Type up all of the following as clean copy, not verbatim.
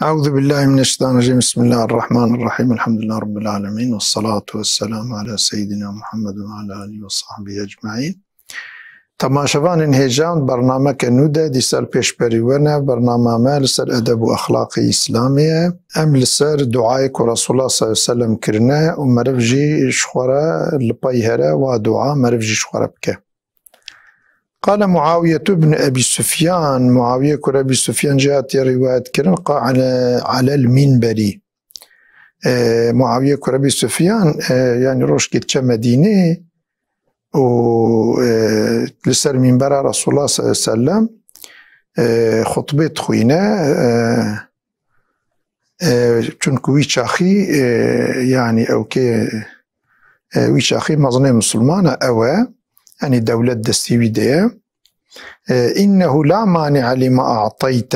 أعوذ بالله من الشيطان الرجيم. بسم الله الرحمن الرحيم. الحمد لله رب العالمين، والصلاة والسلام على سيدنا محمد وعلى آله وصحبه أجمعين. تماشوان هیجان برنامه که نوده دیسال پیش بریونه برنامه ما لسر ادب و اخلاق اسلامیه ام لسر دعای که رسول الله صلی الله علیه وسلم کرنه و مرف جی شخوره لپایهره و دعا مرف جی شخوره بکه. قال معاوية بن أبي سفيان، معاوية كر أبي سفيان جاءت رواية كرن قال على المنبري. معاوية كر أبي سفيان يعني روش كتش مدينة و لسر منبر رسول الله صلى الله عليه وسلم خطبة خوينة چونك ويشاخي يعني أو كي ويشاخي مظنة مسلمانة أو يعني دولة دستيوي دي إنه لا مانع لما أعطيت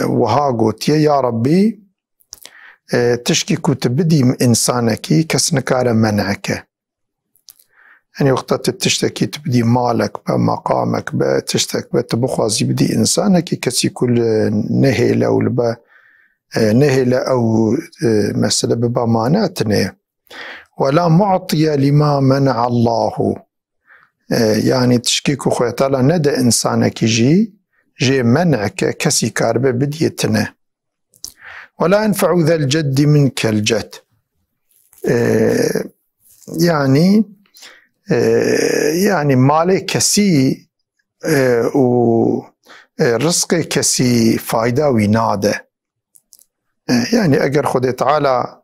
وها قوت يا ربي تشكي كتبدي إنسانك كسنكار منعك، يعني وقت تشتكي تبدي مالك بمقامك بتشتك بتبخوازي بدي إنسانك كسي كل نهيلة ولبا نهيلة أو مسألة بباماناتنا ولا معطي لما منع الله، يعني تشكيكو خويا تعالى ندى إنسانك جي منعك كسي كاربة بديتنا ولا ينفع ذا الجد منك الجد، يعني مالي كسي ورزقي كسي فايدة وينادة، يعني أجر خدي تعالى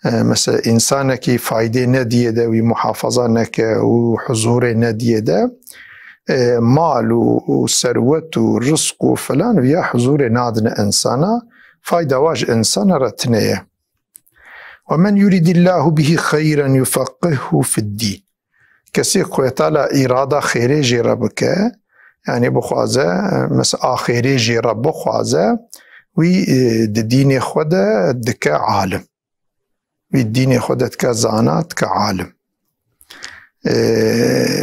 مثلا إنسانك فايدة ندية ده ومحافظة نك وحضور ندية ده مال وثروة ورزق وفلان ويا حضور نادنا إنسانا فايدة واج إنسان رتنية. ومن يريد الله به خيرا يفقهه في الدين، كسي خويتالا إرادة خيري جي ربك يعني بخوازة مثلا آخيري جي رب بخوازة ويديني خدا دكا عالم ويديني خدا دكا زانات كعالم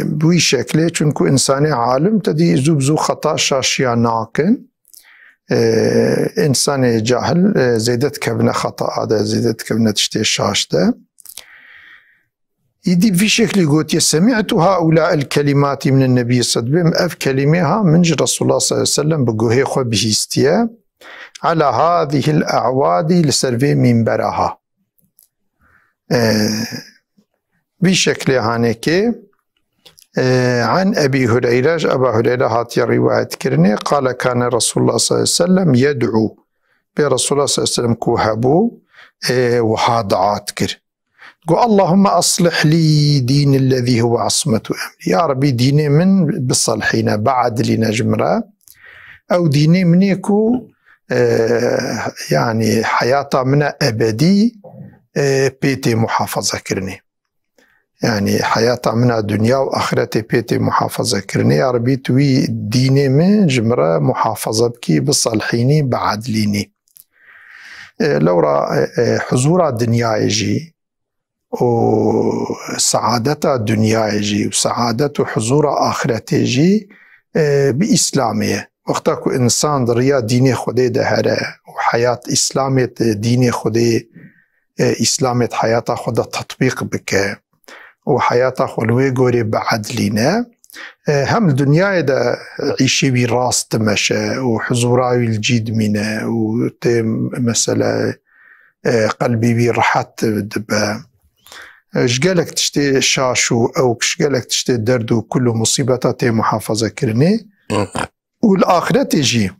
بوي شكله چونكو إنساني عالم تدي زوبزو خطأ شاشيا ناكن إنسان جاهل زيدت كبنة خطأ هذا زيدت كبنة تشتي شاشته يدي في شكل قلت سمعت هؤلاء الكلمات من النبي صلى الله عليه وسلم أف كلمها من رسول الله صلى الله عليه وسلم بقوهي خو بهيستيا على هذه الأعواد لسرفي منبرها بشكل هانيكي عن أبي هريرة. أبا هريرة هاتي رواية كرني قال كان رسول الله صلى الله عليه وسلم يدعو برسول الله صلى الله عليه وسلم كوهبو وحاضعات كر قال اللهم أصلح لي دين الذي هو عصمة أمري، يا ربي ديني من بالصالحين بعد لنا جمرة أو ديني منيكو يعني حياته من أبدي بيتي محافظة كرني، يعني حياته من الدنيا وآخرتي بيتي محافظة كرني، يا ربي توي ديني من جمرة محافظة بكي بالصالحيني بعد ليني. لو رأى حضور الدنيا يجي وسعادة الدنيا يجي وسعادة حضور آخرتي يجي بإسلامية، وقتاكو إنسان دريا ديني خدي دهره وحياة إسلامية ديني خدي إسلامية حياته خدا تطبيق بك وحياته خلوه قوري بعد لنا هم الدنيا دا عيشي بي راس تمشى وحضوراوي الجيد منه ومثلا قلبي بي رحت دبا شقالك تشتي شاشو أو شقالك تشتي دردو كل مصيبتات محافظة كرني والآخرة تجي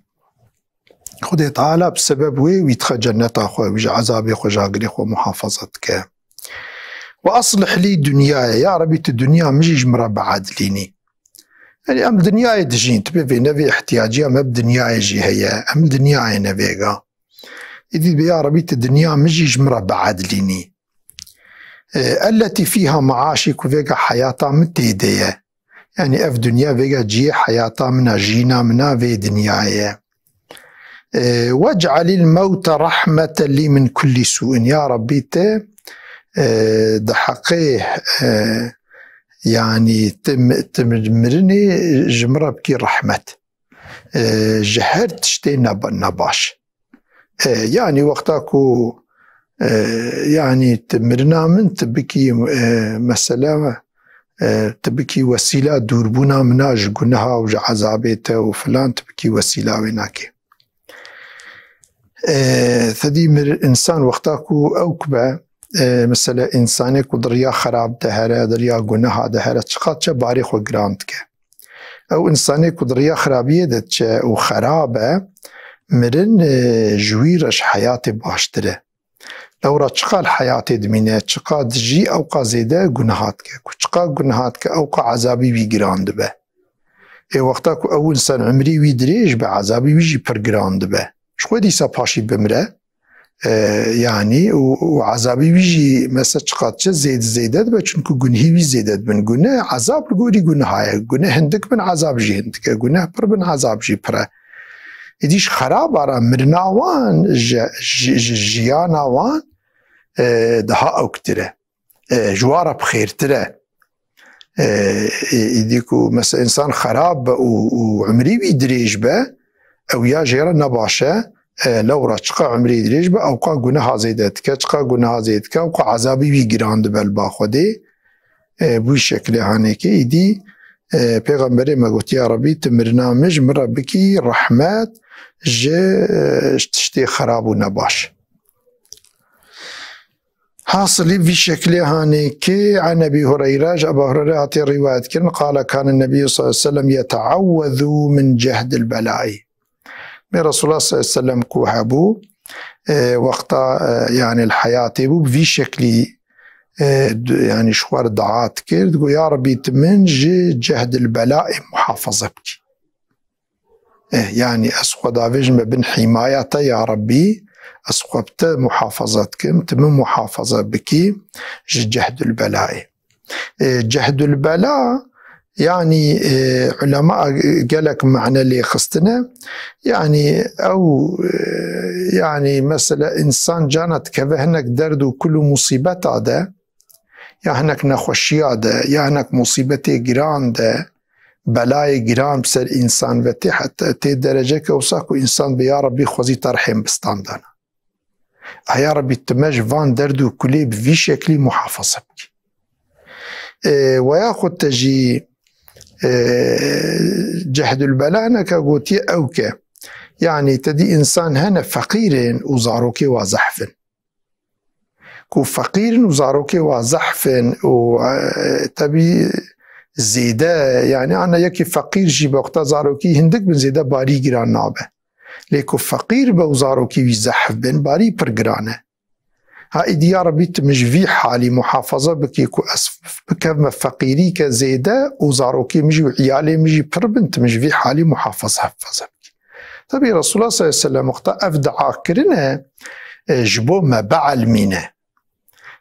خدي تعالى بسبب ويدخل جنته خو ويجي عذابي خو جاقري خو محافظتك. وأصلح لي دنياي، يا ربي الدنيا مجي جمرة بعد ليني، يعني أم دنياي تجين تبي في نبي احتياجي أم دنياي جي هي أم دنياي نبيغا إذا يا ربي الدنيا مجي جمرة بعد ليني التي فيها معاشك وفيغا حياتها متيدية، يعني أف دنيا فيغا جي حياتها منا جينا منا في دنياي. واجعل الموت رحمة لي من كل سوء، يا ربي دحقيه يعني تمرني جمرة بكي رحمة، جهر تشتي نباش. يعني وقتاكو يعني تمرنا من تبكي مسألة تبكي وسيلة دوربونا مناج قنها وج عذابيته وفلان تبكي وسيلة ويناكي. ثدي مر إنسان وقتاكو أوكبه مثلا إنساني كدريا خراب دهره دريا قنها دهره تشقات باريخ وقرانتك أو إنساني كدريا خرابية دتش وخرابه مرن جويرش حياتي باشتره لو را تشقال حياتي دمينه تشقا دجي أوقا زيده قنهاتك تشقا قنهاتك أوقا عذابي بيقراند به وقتاكو أو إنسان عمري ويدريج بعذابي بيجي برقراند به شخوة ديسا باشي بمره يعني وعذابي بيجي مثلا تشقاتش زيدت به چونكو قنهي بي زيدت بن قنه عذاب لقوري قنهايا قنه هندك بن عذاب جي هندك قنه پر بن عذاب جي پره إديش خراب على مرناوان جياناوان دها أوكتره جوارا بخيرتره إديكو مثلا إنسان خراب وعمري بيدريج به أو يا جيرا نباشه لو را تشقى عمري دريج به أوقا قناها زيدتك تشقى قناها زيدتك أوقا عذابي بيقراند بالباخودي بوي شكل هانيكي إدي پیغمبر ما قلت يا ربي تمرنامج مرة بكي رحمات تشتي خراب ونباش. حاصل في شكل هانيكي عن أبي هريرة أبا هريرة هاتي الرواية كرن قال كان النبي صلى الله عليه وسلم يتعوذ من جهد البلاء. من رسول الله صلى الله عليه وسلم كوهبو وقتا يعني الحياة بو في شكل يعني شوار دعات كير تقول يا ربي تمن جهد البلاء محافظة بك يعني أسخو دافجن بن حماية يا ربي أسخوبت محافظتك تمن محافظة بك جهد البلاء. جهد البلاء يعني علماء قالك معنى اللي خصتنا يعني أو يعني مثلا إنسان جانت كذا درد وكل مصيبة هذا يا هناك نخوشيا ده يا هناك مصيبتي جران ده بلاي جران بسر إنسان وتي حتى تي درجة كوساكو إنسان بيا ربي خوزي ترحم بستاندانا يا ربي تمج فان دردو كلي بفي شكلي محافظة بك وياخد تجي جهد البلاء أنا كقوتي أوكا يعني تدي إنسان هنا فقير وزاروكي وزحفن كو فقير وزاروكي وزحفن وتبي زيادة يعني أنا يكي فقير جي بوقتا زاروكي هندك بن زيادة باري جران نابه ليكو فقير بوزاروكي وزحف بن باري برقرانه ها إدي ربي تمج في حالي محافظة بكيكو أسف بكم فقيري كزيادة وزاروكي مجي وعيالي مجي بربن تمج في حالي محافظة حفظة طبي رسول الله صلى الله عليه وسلم وقتا أفدعا كرنا جبو ما بعل مينه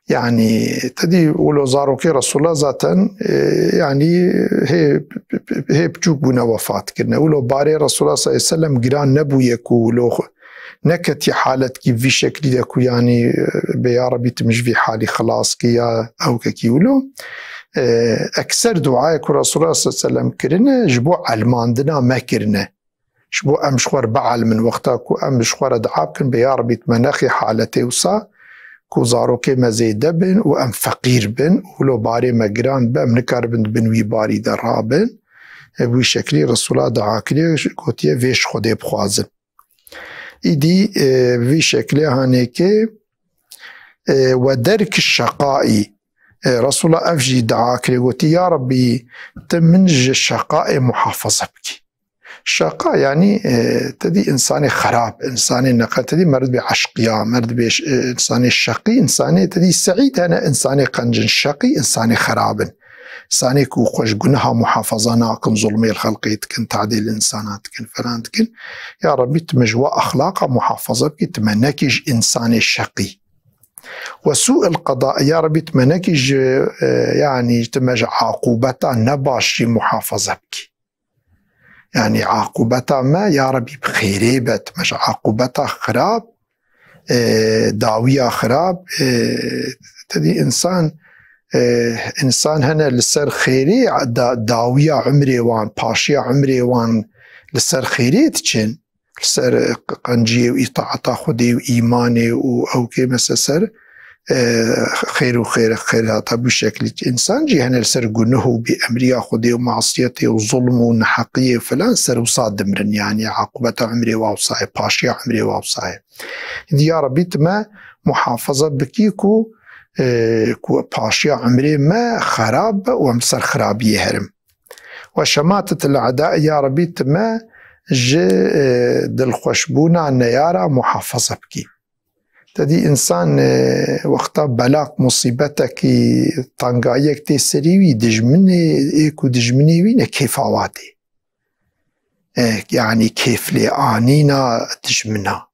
يعني تدي ولو زاروكي رسول الله ذاتا يعني هي بجوك بنا وفات كرنا ولو باري رسول الله صلى الله عليه وسلم قران نبو يكو لو نكتي حالتك في شكل يكو يعني بيا ربي تمش في حالي خلاص كيا أو كي ولو أكثر دعاءك رسول الله صلى الله عليه وسلم كرنا جبو علماندنا ما كرنا شبو أمشخور بعل من وقتاكو أمشخور دعابكن بيا ربي تمناخي حالتي وصا كو زاروكي مزيدة بن وأم فقير بن ولو باري مقران بن نكار بن وي باري درابن بوي شكلي رسول الله دعاكلي قوتيه فيش خودي بخوازن إيدي في شكلي هانيكي ودرك الشقاء رسول الله أفجي دعاكلي قوتي يا ربي تمنج الشقاء محافظة بك الشقاء يعني تدي إنساني خراب إنساني نقل تدي مرد بعشقيا مرد إنساني الشقي إنساني تدي سعيد أنا إنساني قنجن شقي إنساني خراب إنساني كو خوش قنها محافظة ناكن ظلمي الخلقي تكن تعديل الإنسانات تكن فلان تكن يا ربي تمجوى أخلاق محافظة بك تمنكج إنساني الشقي وسوء القضاء يا ربي تمنكج يعني تمج عقوبتا نباش محافظة بك يعني عقوبتها ما يا ربي بخيريبت مش عقوبتها خراب داوية خراب تدي إنسان هنا لسر خيري داوية عمري وان باشية عمري وان لسر خيريت چن لسر قنجي وإطاعة خدي وإيماني أو كي مسسر خير وخير خيراتها بشكل إنسان جي هنا لسر قنه بأمريا خدي ومعصيته وظلم ونحقية فلان سر وصاد دمرن يعني عقوبة عمري واوصاي باشي عمري واوصاي يا ربي تما محافظة بكيكو كو باشي عمري ما خراب ومسر خرابي هرم وشماتة الأعداء يا ربي تما جي دل خوشبونا نيارا محافظة بكي تدي إنسان وقتا بلاق مصيبتك طنقايك تسريوي دجمني إيكو دجمني وين كيف عواتي يعني كيف لآنينا دجمنا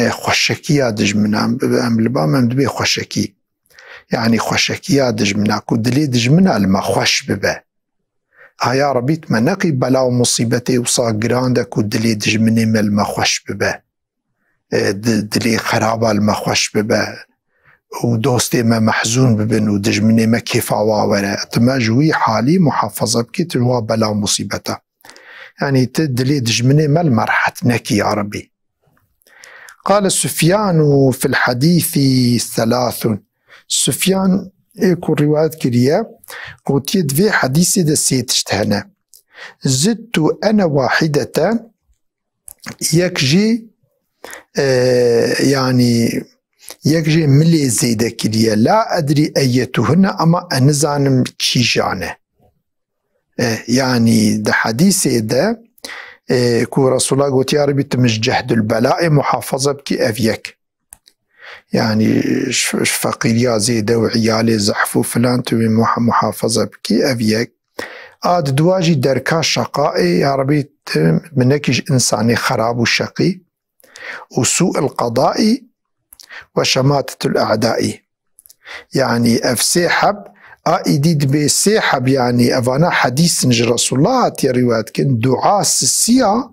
خوشكيا دجمنا أم لبام أم دبي خوشكي يعني خوشكيا دجمنا كو دلي دجمنا الما خوش ببا يا ربي تمنقي بلا ومصيبتي وصاقران دا كو دلي دجمني ملما خوش ببا دلي خرابة الما خوش ببا ودوستي ما محزون ببن ودجمني ما كيف عواورا تما جوي حالي محافظة بكي تجوا بلا ومصيبتا يعني تدلي دجمني ملما رحتنك يا ربي. قال سفيان في الحديث 3 سفيان ايكو روايات كريا قلت يدفي حديثي دا سيتشتهنا زدت أنا واحدة يكجي يعني يكجي ملي زيدة كريا لا أدري أيتهن أما أنزانم كيجانه يعني دا حديثي دا كو رسول الله قلت يا ربي تمش جهد البلاء محافظة بكي أفيك يعني فقيريا زيدة وعيالي زحفو فلان تبي محافظة بكي أفيك دواجي دركا شقائي يا ربي منكيش إنساني خراب وشقي وسوء القضاء وشماتة الأعداء يعني أفسيحب إديد بسيحب يعني أفانا حديث نج رسول الله تي روايات كن دعاء سسيا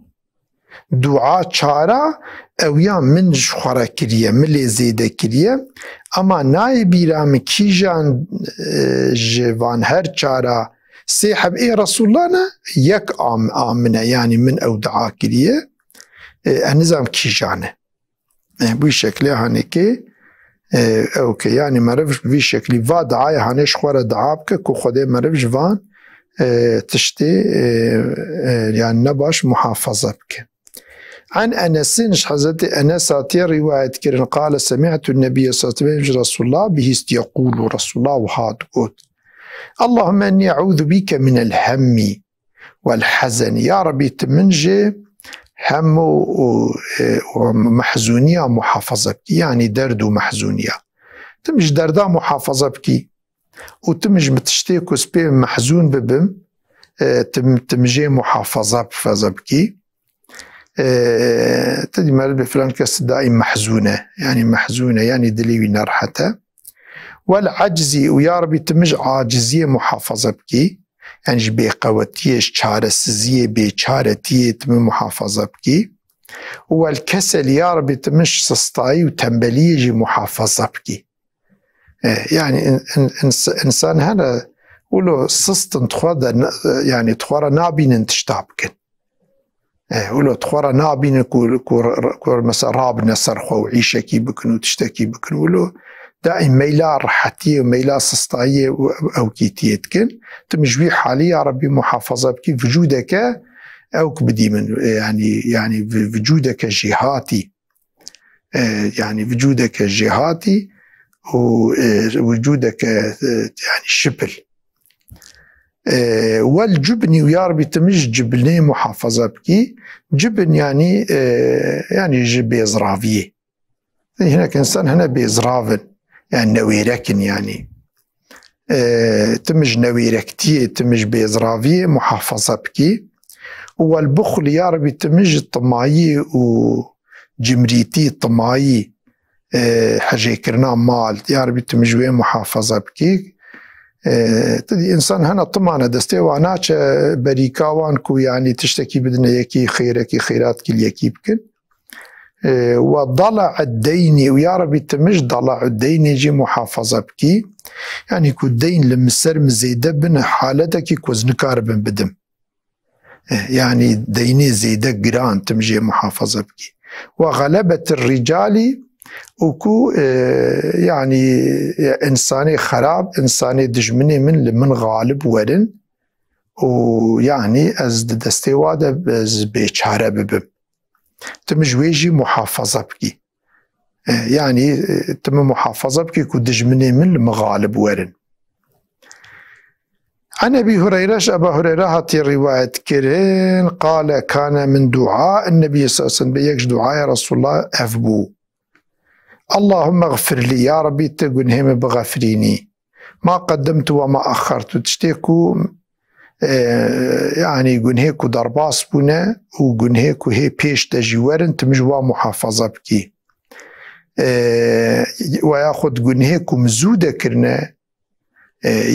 دعاء چارا اویا من جخورا کریه ملی زیده کریه اما نای بیرام کیجان جوان هر چارا سيحب رسول الله نا يك آمنه يعني من او دعا كريه النظام كيجانه بوي شكله هانيكي اوكي يعني مرفش بوي شكلي فا دعاية هانيش خوار دعابك كو خوده مرفش فان تشتي يعني نباش محافظة بك. عن أنس حضرت أنس آتي رواية كرن قال سمعت النبي صلى الله عليه وسلم رسول الله به يقول رسول الله وهاد قول اللهم أني أعوذ بك من الهم والحزن يا ربي تمنجي هم ومحزونية محافظة بكي يعني درد ومحزونية تمش دردا محافظة بكي وتمش متشتيك وسبي محزون ببم تمجي محافظة بكي تدي مال بفلان كاس دائم محزونة يعني دليوي نرحته والعجزي ويا ربي تمج عاجزية محافظة بكي يعني جبي قوتيش چارة سزية بي چارتية تم محافظة بكي والكسل يا ربي تمش سستاي وتنبلية جي محافظة بكي يعني إنسان هنا ولو سستن تخوض يعني تخوض نابين تشتابكن ولو تخوض نابين كور مثلا راب نسر خو عيشة كي بكن وتشتكي بكن ولو دائما ميلا رحتية وميلا سستاية أو كيتيتكن تمجوي حالي يا ربي محافظة بكي وجودك أو كبدي من يعني وجودك جهاتي يعني وجودك جهاتي ووجودك يعني شبل والجبن ويا ربي تمج جبني محافظة بكي جبن يعني جبي زرافية هناك إنسان هنا بيزرافن يعني نويركن يعني تمج نويركتي تمج بيزرافية محافظة بكي والبخل يا ربي تمج الطماعي وجمريتي الطماعي حاجة كرنا مال يا ربي تمجوين محافظة بكي تدي إنسان هنا طمانة دستي وعناش بريكاوان كو يعني تشتكي بدنا يكي خيرك خيرات كل يكي بكن وضلع الدين ويا ربي تمج ضلع الدين يجي محافظة بكي يعني كو الدين لمسر مزيدة بن حالتك كوز نكار بن بدم يعني ديني زيدة جران تمجي محافظة بكي. وغلبة الرجال وكو يعني إنساني خراب إنساني دجمني من غالب ورن ويعني از دستي وادا از بيچاره ببم تمجويجي محافظة بكي يعني تم محافظة بكي كو دجمني من المغالب ورن. عن أبي هريرة أبا هريرة هاتي رواية كرين قال كان من دعاء النبي صلى الله عليه وسلم بيكش دعاء رسول الله أفبو اللهم اغفر لي يا ربي تقنهم بغفريني ما قدمت وما أخرت تشتيكو يعني قنهيكو درباس بنا وقنهيكو هي بيش تجيورن تمجوا محافظة بكي وياخد قنهيكو مزودة كرنا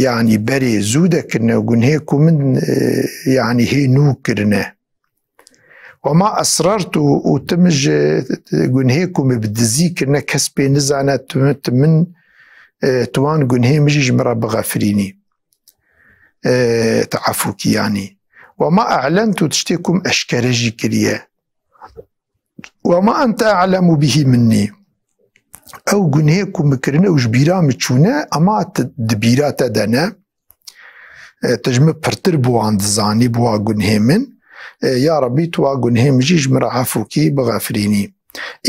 يعني بري زودة كرنا وقنهيكو من يعني هي نو كرنا وما أسررت وتمج قنهيكو مبدزي كرنا كسبي نزعنا من توان قنهي مجيج مرة بغفريني تعفوك يعني وما أعلنت تشتيكم أشكرجي كريا وما أنت أعلم به مني أو قنهيكم مكرنا وجبيرا متشونا أما دبيرا تدنا تجمع برتر بوان دزاني بوا قنهي من يا ربي توا قنهي مجيج مرة عفوكي بغفريني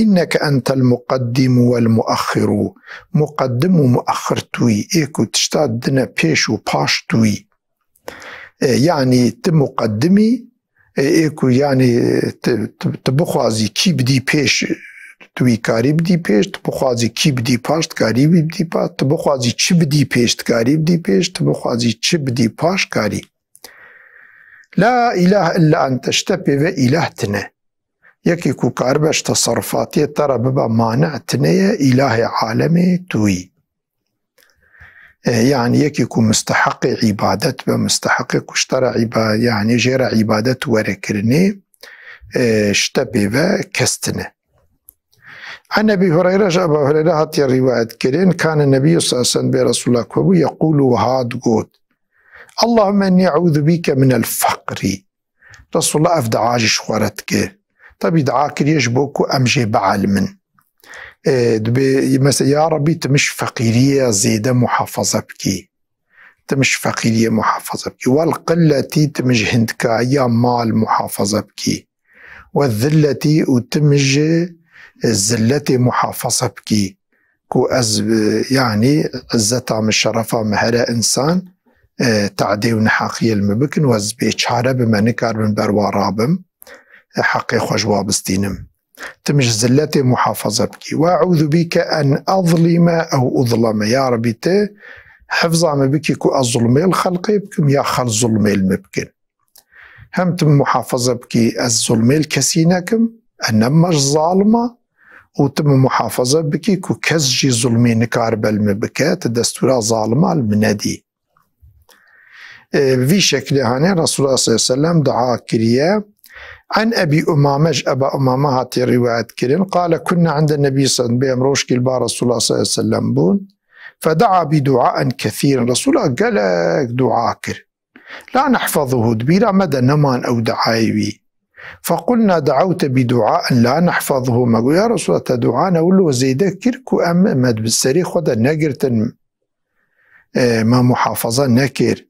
إنك أنت المقدم والمؤخر مقدم ومؤخر توي إيكو تشتاد دنا بيش وباش توي يعني تمقدمي إيكو يعني تبخوازي كي بدي بيش توي كاري بدي بيش تبخوازي كي بدي باش تكاري بدي باش تبخوازي چي بدي بيش تكاري بدي بيش تبخوازي چي بدي باش كاري لا إله إلا أنت اشتبه وإلهتنا يكيكو كاربش تصرفاتي ترى ببا مانعتنا إله عالمي توي يعني يكيكو مستحق عبادت بمستحق كشترى عبادة يعني جير عبادت وركرني اشتبه وكستنا. عن أبي هريرة أبا هريرة هاتي الرواية كرين كان النبي صلى الله عليه وسلم برسول الله يقول وهاد قود اللهم إني أعوذ بك من الفقر رسول الله أفدعاج شوارتك طب يدعاك يجبوكو أمجي بعلم مثلا يا ربي تمش فقيرية زيادة محافظة بكي تمش فقيرية محافظة بكي والقلة تمج هندكاية مال محافظة بكي والذلة وتمج الزلة محافظة بكي كو أز يعني عزتا من شرفة مهلا إنسان تعدي ونحاقية المبكن وز بيشارة بما نكار من بروارابم حقي خجوا بستينم تمش زلتي محافظة بكي وأعوذ بك أن أظلم أو أظلم يا ربي تي حفظة مبكي كو أظلمي الخلقي بكم يا خل ظلمي المبكن هم تم محافظة بكي الظلمي الكسينكم أنمش ظالمة وتم محافظة بكي كو كزجي ظلمي نكار بالمبكات دستورة ظالمة المنادي في شكل هاني رسول الله صلى الله عليه وسلم دعا كريا. عن أبي أمامة أبا أمامة هاتي رواية كرين قال كنا عند النبي صلى الله عليه وسلم بروش كالبا رسول الله صلى الله عليه وسلم بون فدعا بدعاء كثير رسول الله قال دعاء كر لا نحفظه دبيرا مدى نمان أو دعايوي فقلنا دعوت بدعاء لا نحفظه ما يا رسول الله تدعانا ولو زيدا كركو أم مد بالسري خدا نقرتن ما محافظة نكر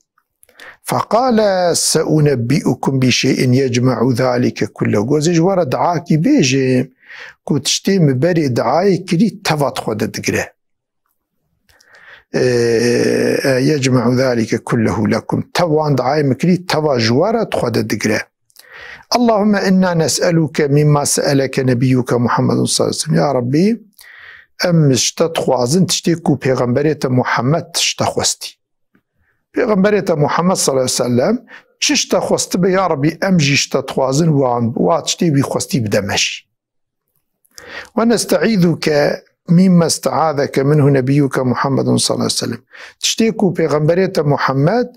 فقال سأنبئكم بشيء يجمع ذلك كله قوزيج ورا دعاكي بيجي كنت شتيم بري دعاي كري تفات خود دقره يجمع ذلك كله لكم توان دعاي مكري تفا جوارا خود دقره اللهم إنا نسألك مما سألك نبيك محمد صلى الله عليه وسلم يا ربي أم اشتتخوازن تشتيكو بيغمبرية محمد تشتخوستي پیغمبرت محمد صلى الله عليه وسلم چشتا خواسته به یا ربی امجیشتا توازن واتشتی بی خواستی بدمشی ونستعيذك مما استعاذك منه نبيك محمد صلى الله عليه وسلم تشتيكو پیغمبرت محمد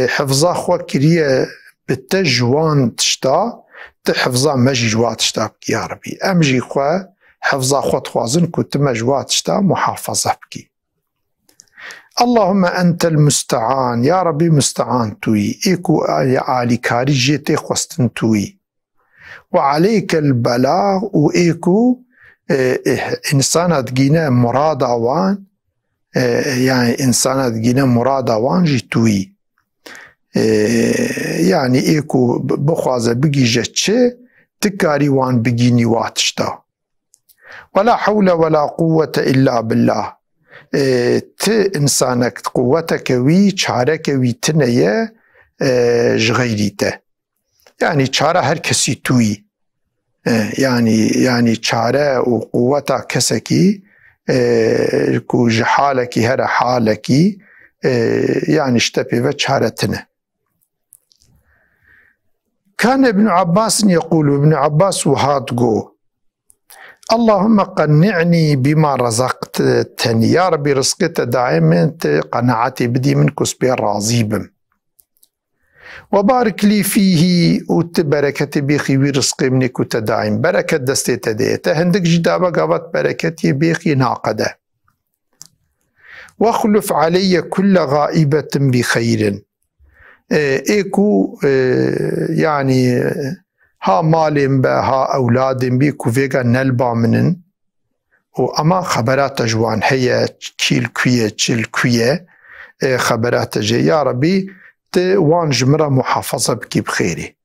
حفظا خوا كريه بالتجوان تشتا تحفظا مجي جوات تشتا يا ربي امجي خوا حفظا خوا توازن كنت مجوات تشتا محافظة بكي. اللهم أنت المستعان، يا ربي مستعان توي، إيكو عالي كاري جيتي خواستن توي، وعليك البلاغ، وإيكو إنسانات جينا مراد وان، يعني إنسانات جينا مراد وان جي توي، يعني إيكو بخوازة بجي جتشي تكاري وان بجيني واتشتا، ولا حول ولا قوة إلا بالله. ت إنسانك قوتك وي چارك وي تنية جغيريته، يعني چارة هر كسي توي، يعني چارة وقوتا كسكي كو جحالكي هر حالكي، يعني اشتبه وچارتنه. كان ابن عباس يقول، ابن عباس وهات قو: اللهم قنعني بما رزقتني، يا ربي رزقت دائما قناعتي بدي منك سبير راضي بم، وبارك لي فيه وتبركتي بيخي ورزقي منك وتدايم، بركة دستي تديته هندك جدابة قابت بركتي بيخي ناقده، واخلف علي كل غائبة بخير، ايكو يعني ها مالين با ها أولادين بي كوفيغا نلبا منن، وأما خبرات جوان هي كيل كوية تشيل كوية خبرات جي، يا ربي وان جمرة محافظة بكي بخيري،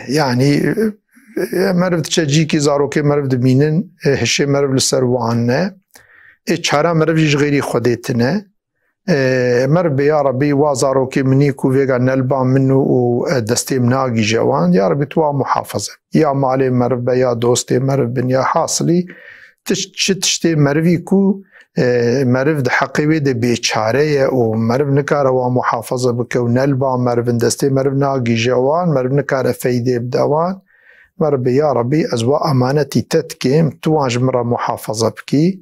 يعني مرفد تشجيكي زاروكي مرفد مينن هشي مرفد لسرواننا، چارا مرفد جغيري خوديتنا، مرب يا ربي وازاروكي منيكو فيغا نلبا منو ودستي مناقي جوان، يا ربي توا محافظة، يا مالي مرب يا دوستي مرب يا حاصلي تشتي مرفيكو مرفد حقيوي دي بيچارية ومرب نكاره ومحافظة بكو نلبا مرب دستي مرب ناقي جوان، مرب نكاره فايدة بدوان، مرب يا ربي أزوا أمانتي تتكيم توانج مرة محافظة بكي،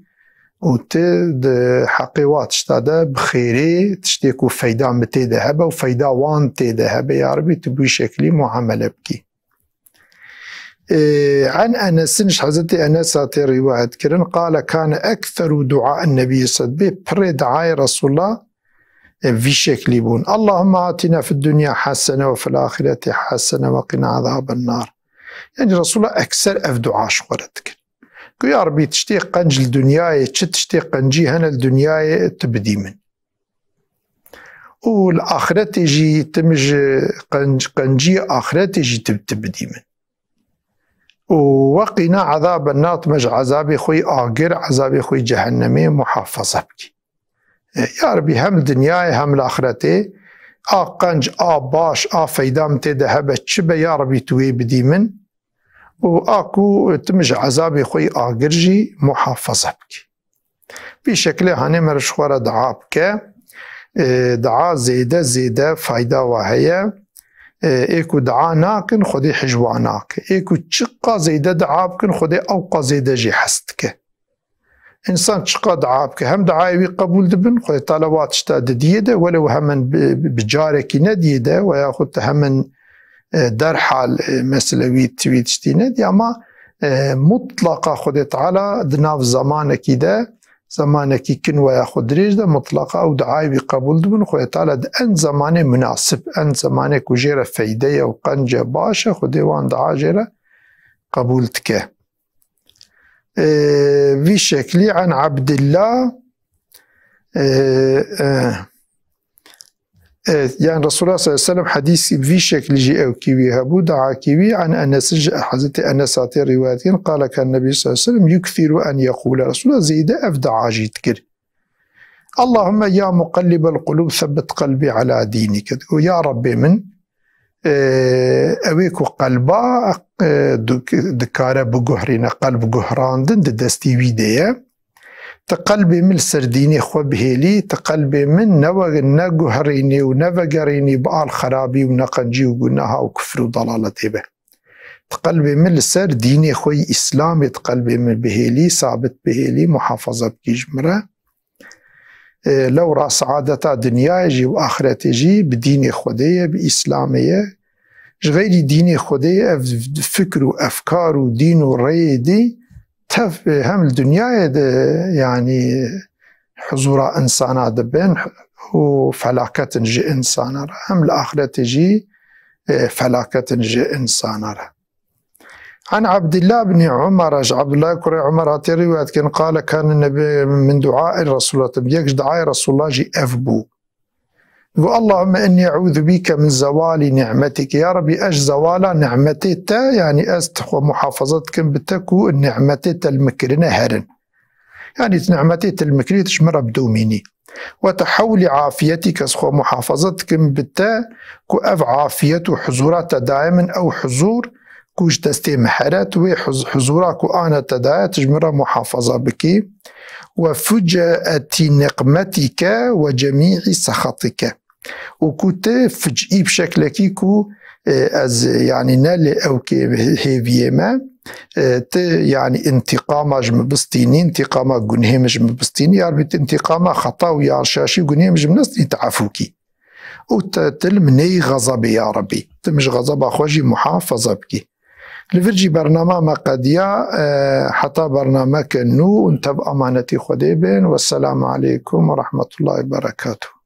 وتد حقيوات تشتاده بخيري تشتيكو فايدة متيده هبه وفايدة وان تيده هبه، يا ربي تبوي شكلي معاملة بكي. عن أنس، حضرتي أنس هاتي رواية كرن، قال كان أكثر دعاء النبي صلى الله عليه وسلم بري دعاء رسول الله في شكل بون: اللهم آتنا في الدنيا حسنة وفي الآخرة حسنة وقنا عذاب النار. يعني رسول الله أكثر أفدعاء شغلتك، يا ربي تشتي قنج الدنيا تشتي قنجي هنا الدنيا تبدي من، والآخرة تجي تمج قنجي آخرة تجي تبدي من، وقنا عذاب النار تمج عذابي خوي آقر عذابي خوي جهنمي محافظة بكي. يا ربي هم الدنيا هم الآخرة قنج باش فايدام تدهب تشبه، يا ربي توي بدي من، وآكو تمج عذابي خوي آقرجي محافظة بك. في شكل هاني مرشخورة دعا بك، دعا زيدة فايدة وهي، ايكو دعا ناكن خودي حجواناك، ايكو تشقى زيدة دعا بكن خودي أوقى زيدة جي حستك. إنسان تشقى دعا بك هم دعاوي قبول دبن خودي طالبات اشتاد ديدة، ولو همن بجارك نديدة وياخد همن در حال مسلوي تويت شتينت، اما مطلقة خود تعالى دناف زمانك ده زمانك كن وياخد ريج ده مطلقة او دعاي بقبول دبن خود تعالى ان زمان مناسب، ان زمانك وجيرة فايدة وقنجة باشا خود وان دعا جيرة قبول تكه. في شكلي عن عبد الله يعني رسول الله صلى الله عليه وسلم حديث في شكل جي او كيوي هبو دعا كيوي عن أنس، حضرت أنس عطي روايتين قال كان النبي صلى الله عليه وسلم يكثر أن يقول رسول الله زيد أفدعا جيتكر: اللهم يا مقلب القلوب ثبت قلبي على دينك، ويا ربي من اويكو قلبا دكارة بقهرين قلب قهران دن دستي ويديا، تقلبي من سرديني خو بهيلي، تقلبي من نقهريني ونفقريني بآل خرابي ونقنجي وقناها وكفر وضلالتي به، تقلبي من سرديني خوي إسلامي، تقلبي من بهيلي ثابت بهيلي محافظة بكيجمرة، لو راس عادتا دنيا يجي وآخرة يجي بديني خودية بإسلامية، غير ديني خودية فكر وأفكار ودين ورأي دي هم الدنيا يعني حضور إنسانا دبين وفلاكة جي إنسانا هم الآخرة جي فلاكة جي إنسانا. عن عبد الله بن عمر عبد الله كري عمر هاتي رواية كان قال كان النبي من دعاء الرسول الله يكش دعاء رسول الله جي أفبو يقول اللهم إني أعوذ بك من زوال نعمتك يا ربي أش زوال نعمتك يعني أستخوى محافظتك بتكو نعمتك المكرنة هرن يعني نعمتك المكرنة تشمر بدوميني وتحول عافيتك أسخوى محافظتك بتا كو أف عافية حضورات دائما أو حضور كوش دستي محرات وحضورك وأنا تدايا تجمر محافظة بك وفجأة نقمتك وجميع سخطك وكنت فجئي بشكلك كو از يعني نال أو كي هيفيما يعني انتقام مبستيني انتقام جنهم مبستيني يعني انتقام خطا ويا شاشي جنهم مبستيني تعفوكي وتلمني غضبي يا ربي تمش غضب أخوجي محافظة بكي لفرجي برنامج ما قديا حتى برنامج نو انت بأمانتي خديبين والسلام عليكم ورحمة الله وبركاته.